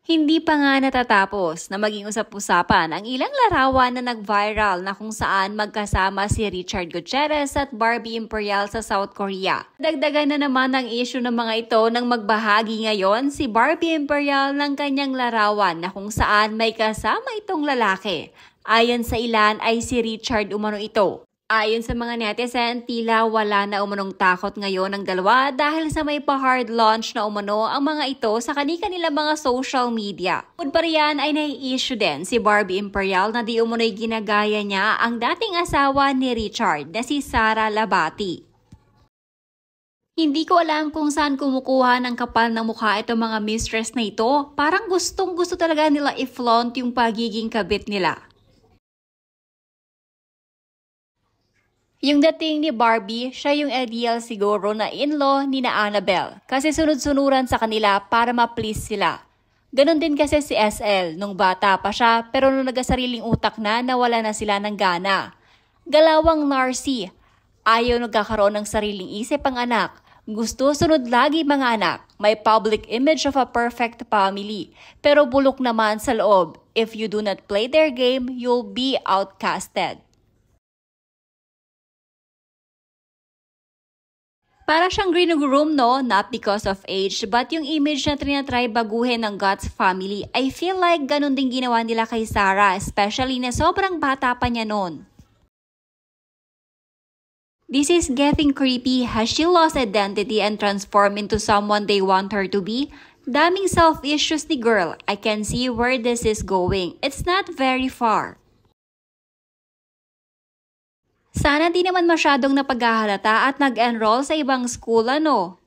Hindi pa nga natatapos na maging usap-usapan ang ilang larawan na nag-viral na kung saan magkasama si Richard Gutierrez at Barbie Imperial sa South Korea. Dagdagan na naman ang issue ng mga ito nang magbahagi ngayon si Barbie Imperial ng kanyang larawan na kung saan may kasama itong lalaki. Ayon sa ilan ay si Richard umano ito. Ayon sa mga netizen, tila wala na umanong takot ngayon ng dalawa dahil sa may pa-hard launch na umano ang mga ito sa kanilang mga social media. Bukod pa riyan ay nai-issue din si Barbie Imperial na di umano'y ginagaya niya ang dating asawa ni Richard na si Sara Labati. Hindi ko alam kung saan kumukuha ng kapal ng mukha itong mga mistress na ito. Parang gustong-gusto talaga nila i-flaunt yung pagiging kabit nila. Yung dating ni Barbie, siya yung ideal siguro na in-law ni na Annabelle kasi sunod-sunuran sa kanila para ma-please sila. Ganon din kasi si SL nung bata pa siya pero nung nagasariling utak na nawala na sila ng gana. Galawang Narcy, ayaw nagkakaroon ng sariling isip ang anak. Gusto sunod lagi mga anak. May public image of a perfect family pero bulok naman sa loob. If you do not play their game, you'll be outcasted. Para siyang green room, no? Not because of age, but yung image na trinatry baguhin ng Guts family, I feel like ganun din ginawa nila kay Sarah, especially na sobrang bata pa niya noon. This is getting creepy. Has she lost identity and transformed into someone they want her to be? Daming self-issues ni girl. I can see where this is going. It's not very far. Sana di naman masyadong napaghahalata at nag-enroll sa ibang school, ano?